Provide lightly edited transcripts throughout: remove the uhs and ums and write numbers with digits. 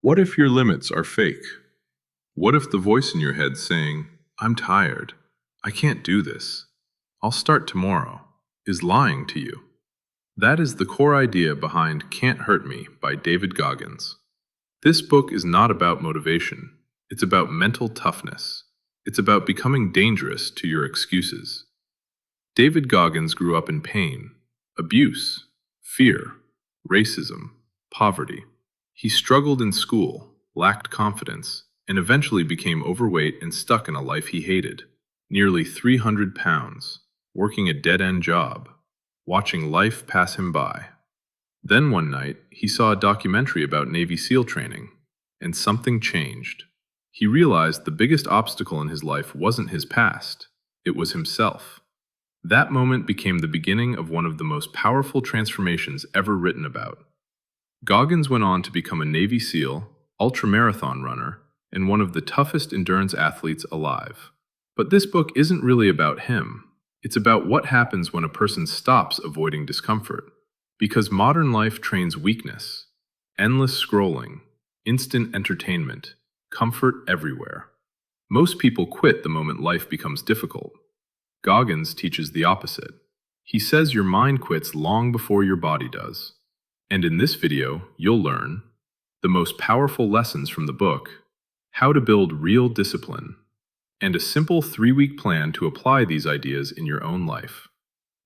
What if your limits are fake? What if the voice in your head saying, "I'm tired, I can't do this, I'll start tomorrow," is lying to you? That is the core idea behind Can't Hurt Me by David Goggins. This book is not about motivation, it's about mental toughness. It's about becoming dangerous to your excuses. David Goggins grew up in pain, abuse, fear, racism, poverty. He struggled in school, lacked confidence, and eventually became overweight and stuck in a life he hated. Nearly 300 pounds, working a dead-end job, watching life pass him by. Then one night, he saw a documentary about Navy SEAL training, and something changed. He realized the biggest obstacle in his life wasn't his past, it was himself. That moment became the beginning of one of the most powerful transformations ever written about. Goggins went on to become a Navy SEAL, ultramarathon runner, and one of the toughest endurance athletes alive. But this book isn't really about him. It's about what happens when a person stops avoiding discomfort. Because modern life trains weakness, endless scrolling, instant entertainment, comfort everywhere. Most people quit the moment life becomes difficult. Goggins teaches the opposite. He says your mind quits long before your body does. And in this video, you'll learn the most powerful lessons from the book, how to build real discipline, and a simple 3-week plan to apply these ideas in your own life.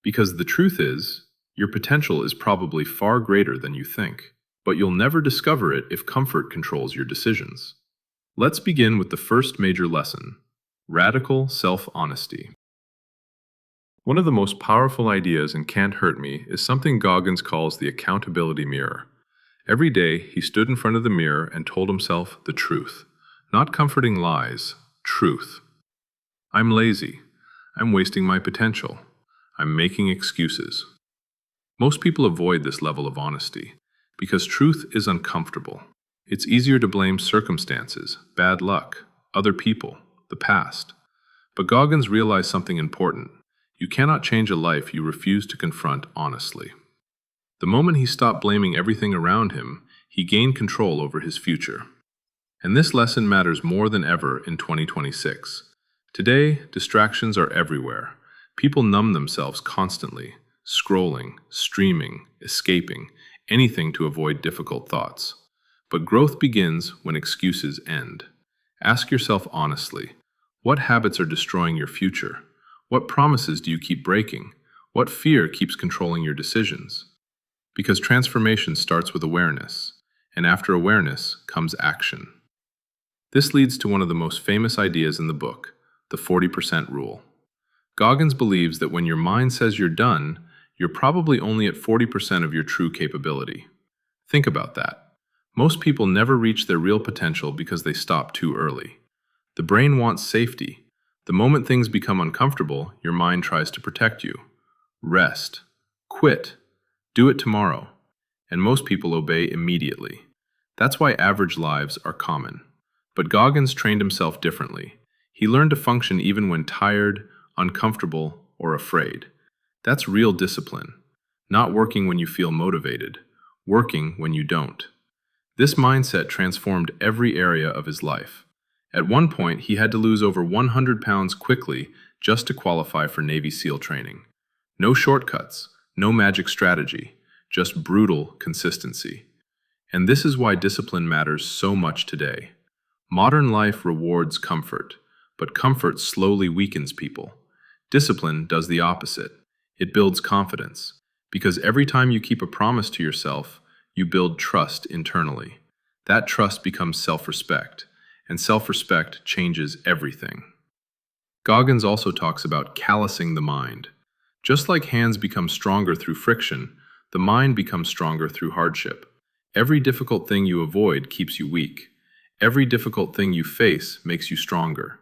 Because the truth is, your potential is probably far greater than you think, but you'll never discover it if comfort controls your decisions. Let's begin with the first major lesson: radical self-honesty. One of the most powerful ideas in Can't Hurt Me is something Goggins calls the accountability mirror. Every day, he stood in front of the mirror and told himself the truth. Not comforting lies, truth. I'm lazy. I'm wasting my potential. I'm making excuses. Most people avoid this level of honesty because truth is uncomfortable. It's easier to blame circumstances, bad luck, other people, the past. But Goggins realized something important. You cannot change a life you refuse to confront honestly. The moment he stopped blaming everything around him, he gained control over his future. And this lesson matters more than ever in 2026. Today, distractions are everywhere. People numb themselves constantly, scrolling, streaming, escaping, anything to avoid difficult thoughts. But growth begins when excuses end. Ask yourself honestly, what habits are destroying your future? What promises do you keep breaking? What fear keeps controlling your decisions? Because transformation starts with awareness, and after awareness comes action. This leads to one of the most famous ideas in the book, the 40% rule. Goggins believes that when your mind says you're done, you're probably only at 40% of your true capability. Think about that. Most people never reach their real potential because they stop too early. The brain wants safety. The moment things become uncomfortable, your mind tries to protect you. Rest. Quit. Do it tomorrow. And most people obey immediately. That's why average lives are common. But Goggins trained himself differently. He learned to function even when tired, uncomfortable, or afraid. That's real discipline. Not working when you feel motivated. Working when you don't. This mindset transformed every area of his life. At one point, he had to lose over 100 pounds quickly just to qualify for Navy SEAL training. No shortcuts, no magic strategy, just brutal consistency. And this is why discipline matters so much today. Modern life rewards comfort, but comfort slowly weakens people. Discipline does the opposite. It builds confidence, because every time you keep a promise to yourself, you build trust internally. That trust becomes self-respect, and self-respect changes everything. Goggins also talks about callousing the mind. Just like hands become stronger through friction, the mind becomes stronger through hardship. Every difficult thing you avoid keeps you weak. Every difficult thing you face makes you stronger.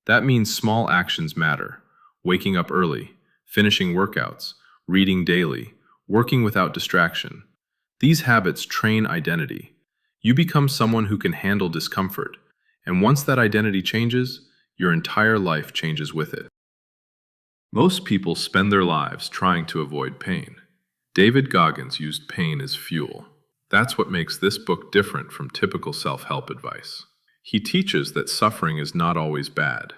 That means small actions matter. Waking up early, finishing workouts, reading daily, working without distraction. These habits train identity. You become someone who can handle discomfort, and once that identity changes, your entire life changes with it. Most people spend their lives trying to avoid pain. David Goggins used pain as fuel. That's what makes this book different from typical self-help advice. He teaches that suffering is not always bad.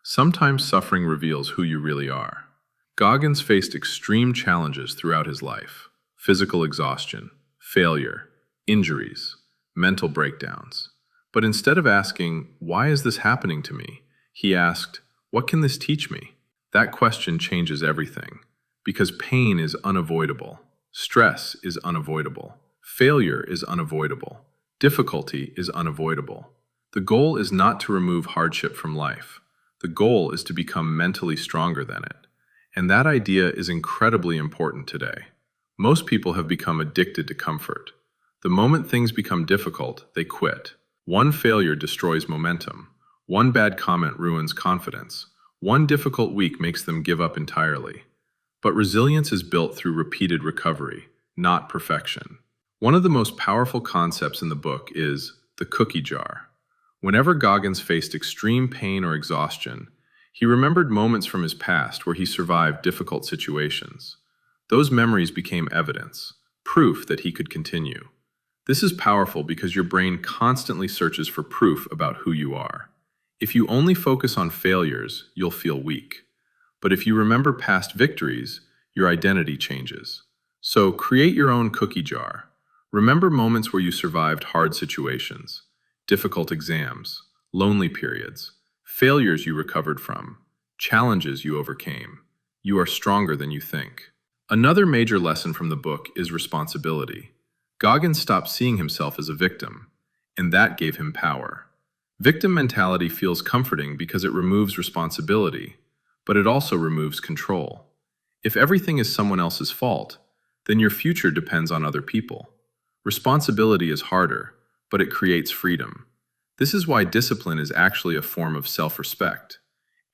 Sometimes suffering reveals who you really are. Goggins faced extreme challenges throughout his life: physical exhaustion, failure, injuries, mental breakdowns. But instead of asking, "Why is this happening to me?" he asked, "What can this teach me?" That question changes everything, because pain is unavoidable, stress is unavoidable, failure is unavoidable, difficulty is unavoidable. The goal is not to remove hardship from life. The goal is to become mentally stronger than it. And that idea is incredibly important today. Most people have become addicted to comfort. The moment things become difficult, they quit. One failure destroys momentum. One bad comment ruins confidence. One difficult week makes them give up entirely. But resilience is built through repeated recovery, not perfection. One of the most powerful concepts in the book is the cookie jar. Whenever Goggins faced extreme pain or exhaustion, he remembered moments from his past where he survived difficult situations. Those memories became evidence, proof that he could continue. This is powerful because your brain constantly searches for proof about who you are. If you only focus on failures, you'll feel weak. But if you remember past victories, your identity changes. So create your own cookie jar. Remember moments where you survived hard situations, difficult exams, lonely periods, failures you recovered from, challenges you overcame. You are stronger than you think. Another major lesson from the book is responsibility. Goggins stopped seeing himself as a victim, and that gave him power. Victim mentality feels comforting because it removes responsibility, but it also removes control. If everything is someone else's fault, then your future depends on other people. Responsibility is harder, but it creates freedom. This is why discipline is actually a form of self-respect.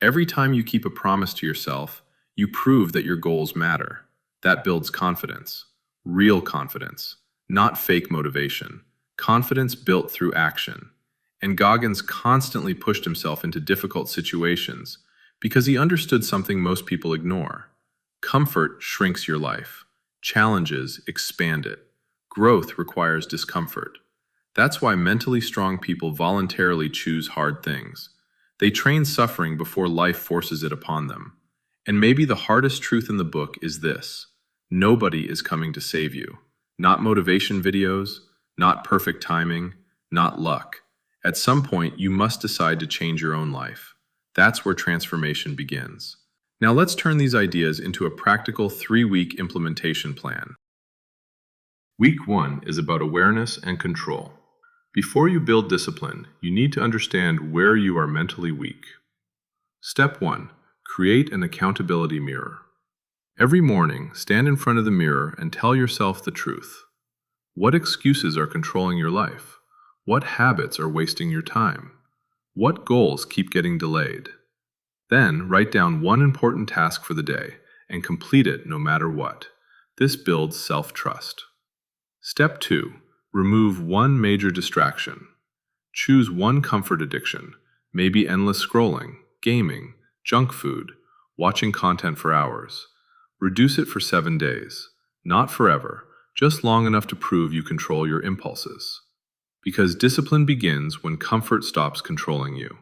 Every time you keep a promise to yourself, you prove that your goals matter. That builds confidence. Real confidence, not fake motivation. Confidence built through action. And Goggins constantly pushed himself into difficult situations because he understood something most people ignore. Comfort shrinks your life. Challenges expand it. Growth requires discomfort. That's why mentally strong people voluntarily choose hard things. They train suffering before life forces it upon them. And maybe the hardest truth in the book is this: nobody is coming to save you. Not motivation videos, not perfect timing, not luck. At some point, you must decide to change your own life. That's where transformation begins. Now let's turn these ideas into a practical 3-week implementation plan. Week 1 is about awareness and control. Before you build discipline, you need to understand where you are mentally weak. Step 1. Create an accountability mirror. Every morning, stand in front of the mirror and tell yourself the truth. What excuses are controlling your life? What habits are wasting your time? What goals keep getting delayed? Then, write down one important task for the day and complete it no matter what. This builds self-trust. Step 2. Remove one major distraction. Choose one comfort addiction, maybe endless scrolling, gaming, junk food, watching content for hours. Reduce it for 7 days. Not forever, just long enough to prove you control your impulses. Because discipline begins when comfort stops controlling you.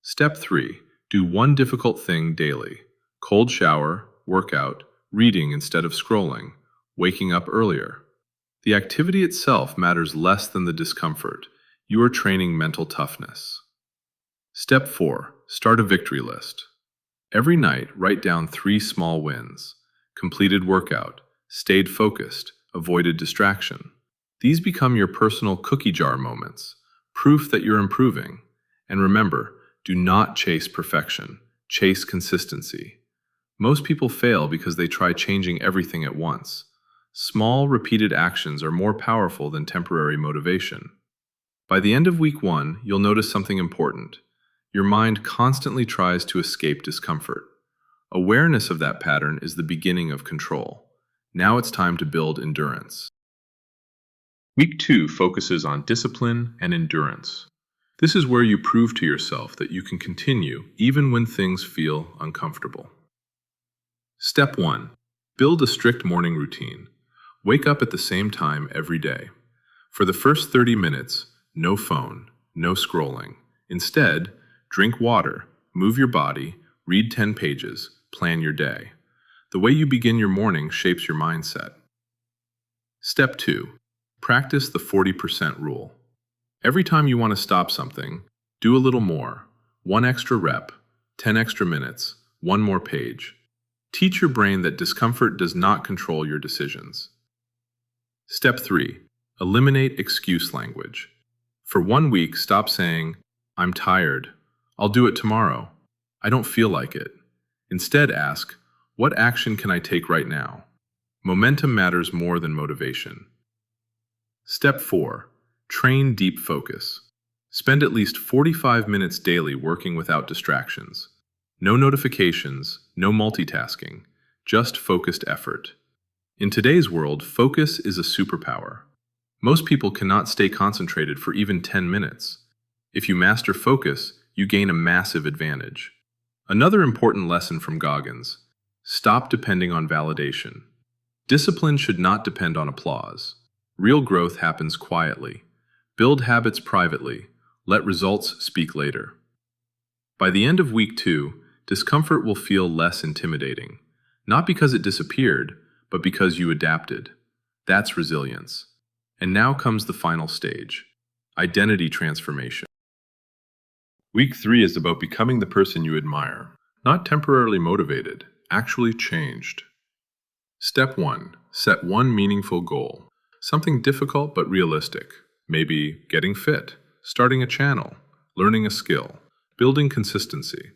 Step 3. Do one difficult thing daily. Cold shower, workout, reading instead of scrolling, waking up earlier. The activity itself matters less than the discomfort. You are training mental toughness. Step 4. Start a victory list. Every night, write down 3 small wins. Completed workout, stayed focused, avoided distraction. These become your personal cookie jar moments, proof that you're improving. And remember, do not chase perfection, chase consistency. Most people fail because they try changing everything at once. Small, repeated actions are more powerful than temporary motivation. By the end of week 1, you'll notice something important. Your mind constantly tries to escape discomfort. Awareness of that pattern is the beginning of control. Now it's time to build endurance. Week 2 focuses on discipline and endurance. This is where you prove to yourself that you can continue even when things feel uncomfortable. Step 1. Build a strict morning routine. Wake up at the same time every day. For the first 30 minutes, no phone, no scrolling. Instead, drink water, move your body, read 10 pages, plan your day. The way you begin your morning shapes your mindset. Step 2. Practice the 40% rule. Every time you want to stop something, do a little more. 1 extra rep, 10 extra minutes, 1 more page. Teach your brain that discomfort does not control your decisions. Step 3. Eliminate excuse language. For 1 week, stop saying, "I'm tired. I'll do it tomorrow. I don't feel like it." Instead, ask, "What action can I take right now?" Momentum matters more than motivation. Step 4. Train deep focus. Spend at least 45 minutes daily working without distractions. No notifications, no multitasking, just focused effort. In today's world, focus is a superpower. Most people cannot stay concentrated for even 10 minutes. If you master focus, you gain a massive advantage. Another important lesson from Goggins: stop depending on validation. Discipline should not depend on applause. Real growth happens quietly. Build habits privately. Let results speak later. By the end of week 2, discomfort will feel less intimidating. Not because it disappeared, but because you adapted. That's resilience. And now comes the final stage: identity transformation. Week 3 is about becoming the person you admire. Not temporarily motivated, actually changed. Step 1. Set one meaningful goal. Something difficult but realistic. Maybe getting fit, starting a channel, learning a skill, building consistency.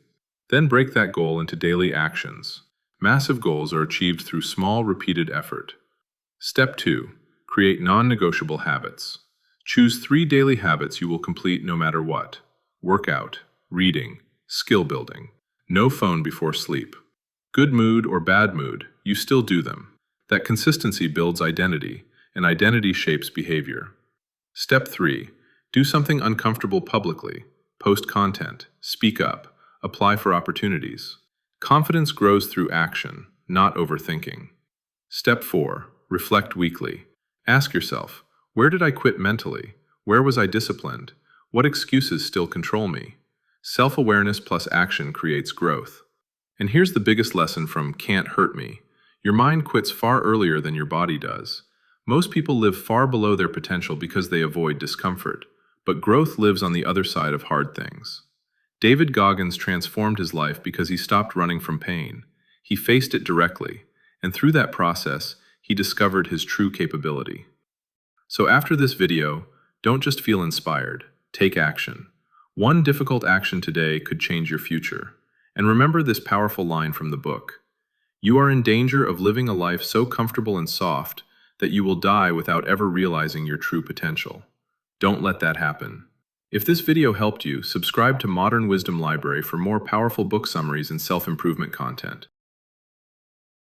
Then break that goal into daily actions. Massive goals are achieved through small, repeated effort. Step 2. Create non-negotiable habits. Choose 3 daily habits you will complete no matter what. Workout, reading, skill building. No phone before sleep. Good mood or bad mood, you still do them. That consistency builds identity, and identity shapes behavior. Step 3. Do something uncomfortable publicly. Post content, speak up, apply for opportunities. Confidence grows through action, not overthinking. Step 4. Reflect weekly. Ask yourself, where did I quit mentally? Where was I disciplined? What excuses still control me? Self-awareness plus action creates growth. And here's the biggest lesson from Can't Hurt Me. Your mind quits far earlier than your body does. Most people live far below their potential because they avoid discomfort, but growth lives on the other side of hard things. David Goggins transformed his life because he stopped running from pain. He faced it directly, and through that process, he discovered his true capability. So after this video, don't just feel inspired. Take action. One difficult action today could change your future. And remember this powerful line from the book: "You are in danger of living a life so comfortable and soft that you will die without ever realizing your true potential." Don't let that happen. If this video helped you, subscribe to Modern Wisdom Library for more powerful book summaries and self-improvement content.